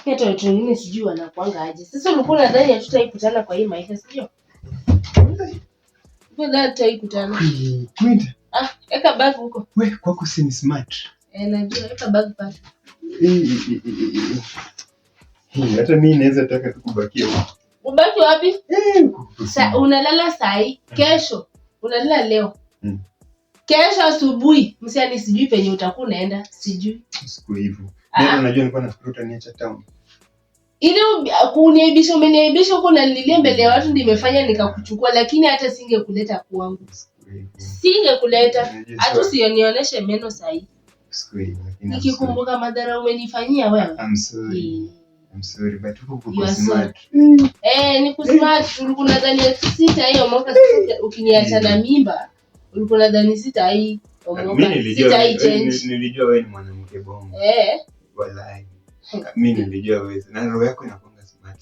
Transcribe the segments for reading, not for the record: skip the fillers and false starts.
Hata watu wengine sijui wanakuanga aje. Sasa ulikuwa unadhani hatutaikutana kwa hii maisha, sio? Wewe tutaikutana. Kwenda. Eka bag huko. Wewe kwako si ni smart. Najua eka bag pale. Hata mimi naweza taka kukubakia huko. Ubaki wapi? Unalala saa kesho. Unalala leo. Kesho asubuhi, msiani sijui penye utakuwa unaenda, sijui. Siku hivyo. Mimi unajua nilikuwa nafikiri utaniacha town. Ile kuniaibisha umeniaibisha huko na nililia mbele ya watu ndio imefanya nikakuchukua, lakini hata singekuleta kwangu. Singekuleta. Hata usionionyeshe meno sahi. Siku hivyo. Nikikumbuka madhara umenifanyia wewe. I'm sorry but uko smart. Ni kusmart. Ulikuwa nadhani sita hiyo mwaka ukiniacha na mimba. Ulikuwa nadhani sita hii mwaka. Nilijua wewe ni mwanamke bongo. Wallahi. Mimi nilijua wewe. Na roho yako inakuwa smart.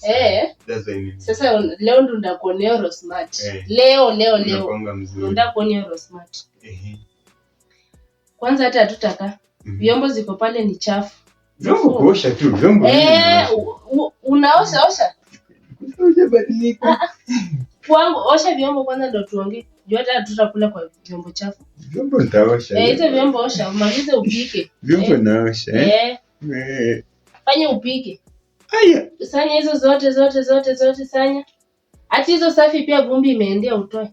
That's why mimi. Sasa leo ndo ndakuonea roho smart. Leo. Ndakuonea roho smart. Kwanza hata hatutaka. Vyombo ziko pale ni chafu. Vyombo kuosha tu, vyombo. Unaosha. Hujabadilika. Kwangu osha vyombo kwanza ndo tuongee. Jua hata tutakula kwa vyombo chafu. Vyombo nitaosha. Hizo vyombo osha, umalize upike. Vyombo naosha. Fanya upike. Haya. Sanya hizo zote sanya. Hata hizo safi pia vumbi imeendea utoe.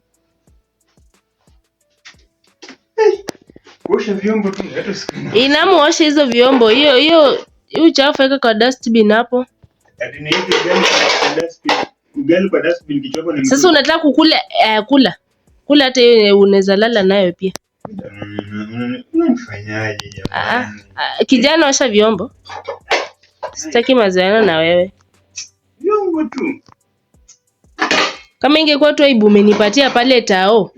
Kuosha vyombo tu hata sikuna. Inamuosha hizo vyombo. Hiyo uchafu weka kwa dustbin hapo. Ati ni hivi gani dustbin? Ugali kwa dustbin kichoko ni. Sasa unataka kukula kula hata hiyo unaweza lala nayo pia. Unanifanyaje jamani? Kijana osha vyombo. Sitaki mazoeano na wewe. Vyombo tu. Kama ingekuwa tu aibu umenipatia pale tao.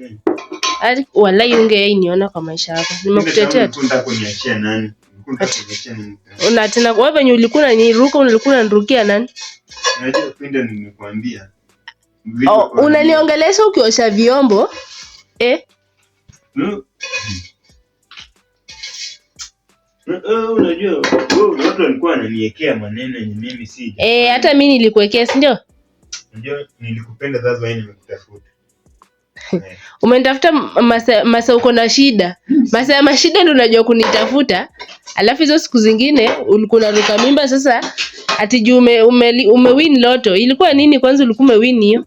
Wallahi ungeniona kwa maisha yako. Nimekutetea tu. Unataka kuniachia nani? Unataka nini? Tena wewe venye ulikuwa unanirukia nani? Unajua kwenda nimekuambia. Unaniongelesha ukiosha vyombo? Unajua watu walikuwa wananiwekea maneno yenye mimi si. Hata mimi nilikuwekea, si ndio? Unajua nilikupenda sasa wewe nimekutafuta. Umenitafuta masa uko na shida. Masa ya mashida ndio unajua kunitafuta. Alafu hizo siku zingine ulikuwa unaruka mimba sasa ati juu umewin loto. Ilikuwa nini kwanza ulikuwa umewin hiyo?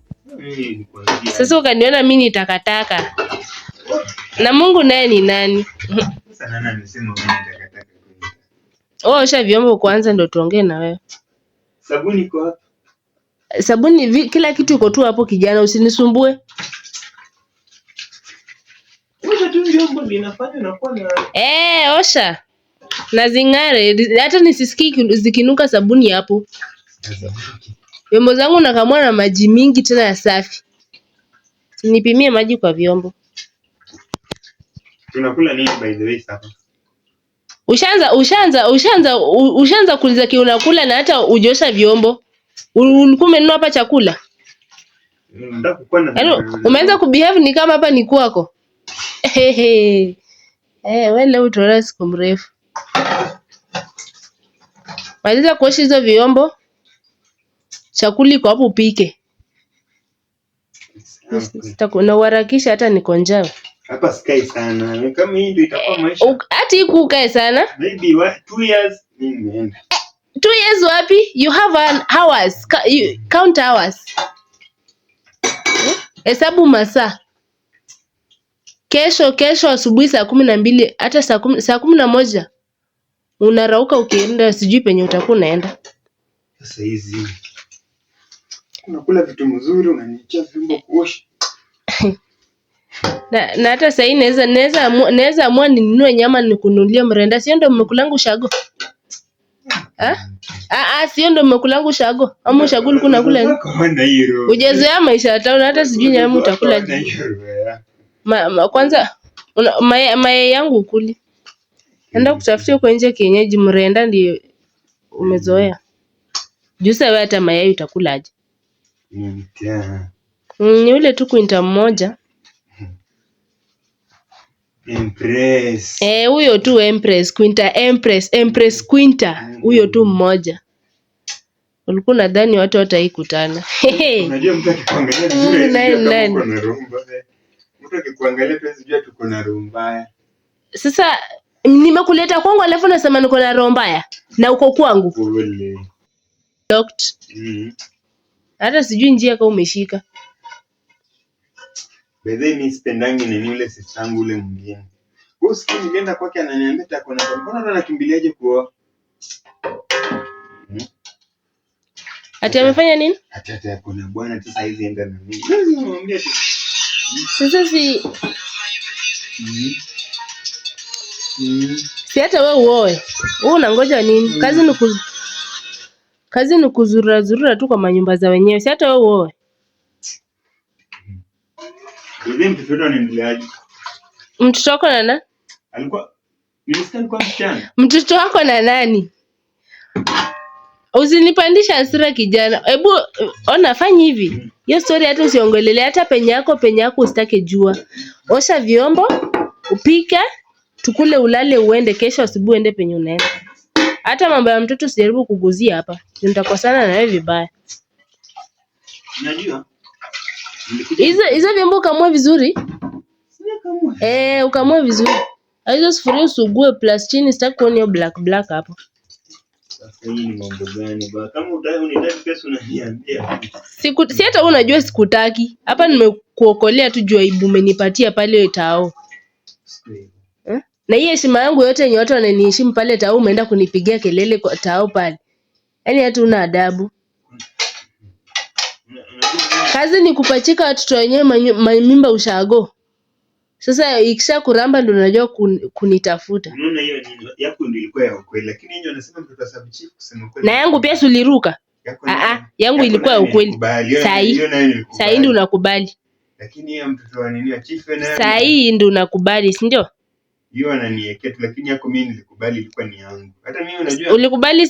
Sasa ukaniona mimi ni takataka. Na Mungu naye ni nani? Sasa nani amesema wewe ni takataka? Osha vyombo kwanza ndio tuongee na wewe. Sabuni iko hapo. Sabuni kila kitu iko tu hapo kijana, usinisumbue. Osha tu vyombo linafanya na kwa na. Osha. Na zingare, hata nisisikii zikinuka sabuni hapo. Vyombo zangu nakamua na maji mingi tena ya safi. Nipimie maji kwa vyombo. Tunakula nini by the way sasa? Ushaanza kuuliza kile unakula na hata ujosha vyombo. Ulikuwa umenunua hapa chakula? Nataka kukuwa na. Umeanza kubehave ni kama hapa ni kwako. Wewe leo utaona siku mrefu. Maliza kuosha hizo vyombo. Chakula iko hapo upike. Na uharakisha hata niko njaa. Hapa sky sana. Kama hii ndio itakuwa maisha. Hata hii ukae sana. Maybe 2 years nimeenda. 2 years wapi? You have hours. Count hours. Hesabu masaa. Kesho asubuhi saa 12 hata saa 11 unarauka ukienda sijui penye utakuwa unaenda. Sasa hizi unakula vitu mzuri unaniachia vyombo kuosha. Na hata sasa naweza amua ninunue nyama nikununulie mrenda. Sio ndio mmekulangu shago? Sio ndio mmekulangu shago? Ama shago ulikuwa unakula nini? Hujazoea maisha ya town hata sijui nyama utakula. Kwanza mayai yangu ukuli. Enda kutafutia huko nje kienyeji mrenda ndio umezoea. Jusa wewe hata mayai utakula aje? Ni ule tu kwinta mmoja. Empress. Huyo tu Empress, Quinta Empress Quinta, huyo tu mmoja. Ulikuwa unadhani watu wataikutana. Unajua mtu akikuangalia vizuri uko na roho mbaya. Mtu akikuangalia pia sijui tuko na roho mbaya. Sasa nimekuleta kwangu alafu nasema niko na roho mbaya na uko kwangu. Pole. Hata sijui njia kama umeshika. Bedhe mimi sipendangi ni yule sistangu ule mwingine. Kwa siku nilienda kwake ananiambia tako na mbona ndo anakimbiliaje kuoa? Ati amefanya nini? Ati kuna bwana sasa hizi enda na mimi. Nimwambia tu. Sasa si si hata wewe uoe. Wewe unangoja nini? Kazi ni kuzurura tu kwa manyumba za wenyewe. Si hata wewe uoe. Mtoto anaendeleaje? Mtoto wako na nani? Nilisikia alikuwa msichana. Mtoto wako na nani? Usinipandisha hasira kijana. Hebu ona fanya hivi. Hiyo story hata usiongelele, hata penye yako usitake jua. Osha vyombo, upike, tukule ulale uende, kesho asubuhi uende penye unaenda. Hata mambo ya mtoto usijaribu kuguzia hapa. Nitakosana na wewe vibaya. Unajua? Hizo vyombo ukamue vizuri? Ukamue vizuri. Hizo sufuria usugue plus chini, sitaki kuona hiyo black hapo. Sasa hii ni mambo gani ba? Kama unitaki pesa unaniambia. Si hata unajua sikutaki. Hapa nimekuokolea tu juu aibu umenipatia pale tao. Na hii heshima yangu yote yenye watu wananiheshimu pale tao umeenda kunipigia kelele kwa tao pale. Yaani hata una adabu. Kazi ni kupachika watoto wenyewe mimba ushago. Sasa ikisha kuramba ndio unajua kunitafuta. Unaona hiyo yako ndio ilikuwa ya ukweli, lakini yeye anasema mtoto sababu chief kusema ukweli. Na yangu pia suliruka. Yangu ilikuwa ya ukweli. Sasa hii ndio unakubali. Lakini yeye mtoto wa nini wa chief naye. Sasa hii ndio unakubali, si ndio? Hiyo ananiekea tu, lakini yako mimi nilikubali ilikuwa ni yangu. Hata mimi unajua. Ulikubali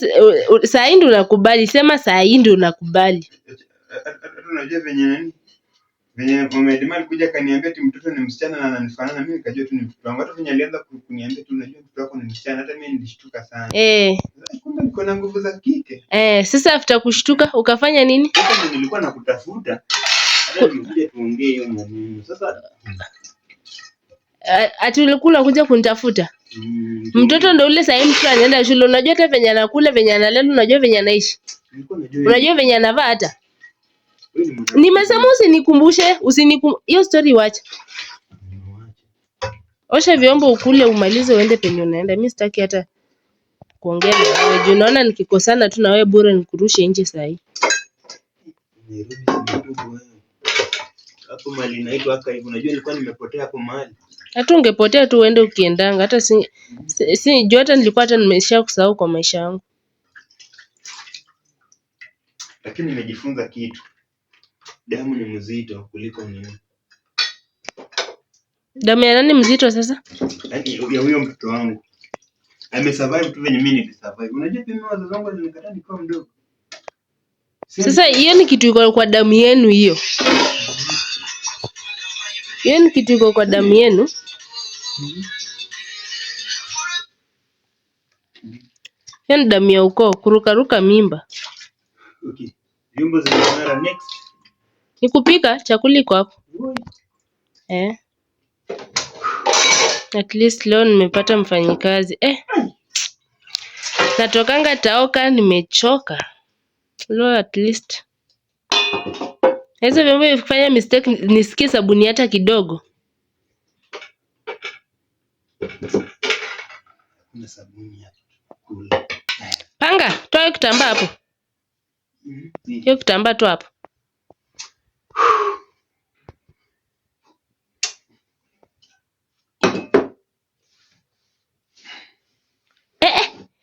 sasa hii ndio unakubali. Sema sasa hii ndio unakubali. Hata unajua venye nani? Venye mama Edema alikuja kaniambia ati mtoto ni msichana na ananifanana, mimi nikajua tu ni mtoto wangu. Hata venye alianza kuniambia tu unajua mtoto wako ni msichana, hata mimi nilishtuka sana. Kumbe niko na nguvu za kike. Sasa after kushtuka ukafanya nini? Sasa nilikuwa nakutafuta. Hata nilikuja tuongee hiyo maneno. Sasa ati ulikuwa kuja kunitafuta? Mtoto ndio ule sasa mtu anaenda shule, unajua hata venye anakula, venye analala, unajua venye anaishi. Unajua venye anavaa hata. Nimesema usinikumbushe, hiyo story wacha. Osha vyombo ukule umalize uende penye unaenda. Mimi sitaki hata kuongea na wewe. Juu naona nikikosana tu na wewe bure nikurushe nje saa hii. Hapo mali naitwa haka hivi. Unajua nilikuwa nimepotea hapo mahali. Hata ungepotea tu uende ukiendanga. Hata si juu hata nilikuwa hata nimesha kusahau kwa maisha yangu. Lakini nimejifunza kitu. Damu ni mzito kuliko nini? Damu ya nani mzito sasa? Yaani ya huyo mtoto wangu. Amesurvive tu venye mimi nilisurvive. Unajua pia wazazi wangu walinikataa nikiwa mdogo. Sasa hiyo ni kitu iko kwa damu yenu hiyo. Hiyo ni kitu iko kwa damu yenu. Hiyo ni damu ya ukoo, kurukaruka mimba. Okay. Vyombo zinang'ara next. Nikupika chakula iko hapo. At least leo nimepata mfanyikazi. Natokanga taoka nimechoka. Leo at least. Hizo vyombo vikifanya mistake nisikie sabuni hata kidogo. Kuna sabuni hapa. Panga, toa kitambaa hapo. Hiyo kitambaa tu hapo.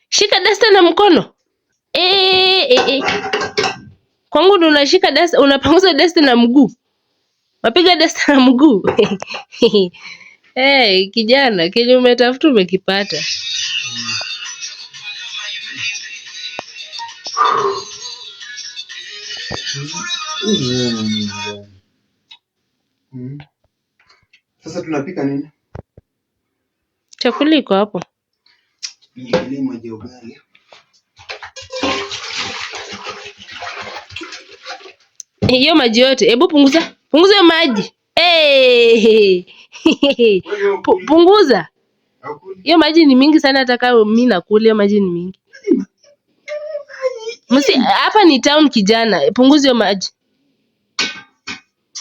Shika dasta na mkono. Kwangu ndo unashika dasta, unapanguza dasta na mguu. Wapiga dasta na mguu. Kijana, kile umetafuta umekipata. Sasa tunapika nini? Chakula iko hapo. Niangalie maji ya ugali. Hiyo maji yote. Hebu punguza. Punguza hiyo maji. Punguza. Hiyo maji ni mingi sana, hata kama mimi nakula maji ni mingi. Hapa ni town kijana. Punguza hiyo maji.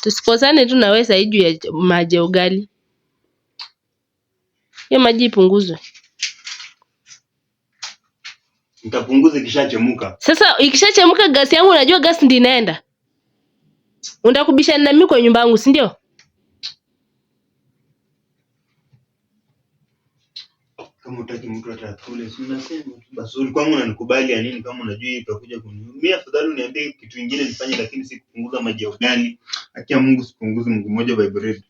Tusikosane tu na wewe sasa juu ya maji ya ugali. Hiyo maji ipunguzwe. Nitapunguza ikishachemka. Sasa ikishachemka gasi yangu, unajua gasi ndio inaenda. Unataka kubishana na mimi kwa nyumba yangu, si ndio? Kama utaki mtu atakule, si unasema tu basi. Kwangu unanikubali ya nini kama unajua hii utakuja kuniua? Mimi afadhali uniambie kitu kingine nifanye, lakini si kupunguza maji ya ugali. Haki ya Mungu sipunguze Mungu mmoja by bread.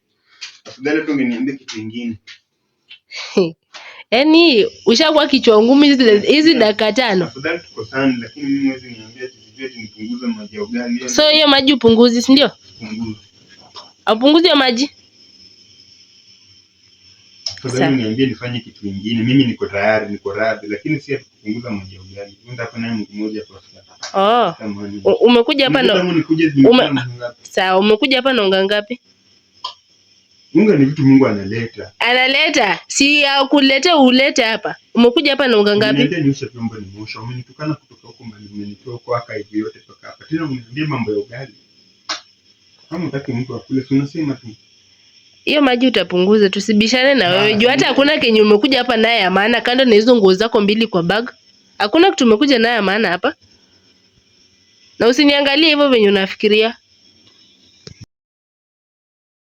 Afadhali tu ungeniambia kitu kingine. Yaani ushakuwa kichwa ngumi hizi dakika 5. Afadhali tukosane, lakini mimi mwezi niambia eti nipunguze maji ya ugali. So hiyo maji upunguzi, si ndio? Punguza. Upunguzi hiyo maji. Afadhali niambie nifanye kitu kingine. Mimi niko tayari, niko radhi, lakini si kupunguza maji ya ugali. Unataka naye Mungu mmoja kwa sasa. Umekuja hapa na sawa, umekuja hapa na unga ngapi? Unga ni vitu Mungu analeta. Analeta. Si akulete ulete hapa. Umekuja hapa na unga ngapi? Niambia nioshe vyombo ni mosha. Umenitukana kutoka huko mbali, umenitoa kwa aka hivi yote toka hapa. Tena uniambie mambo ya ugali. Kama unataka mtu akule, unasema tu. Hiyo maji utapunguza, tusibishane na wewe. Juu hata hakuna kenye umekuja hapa naye ya maana kando na hizo nguo zako 2 kwa bag. Hakuna kitu umekuja naye ya maana hapa. Na usiniangalie hivyo venye unafikiria.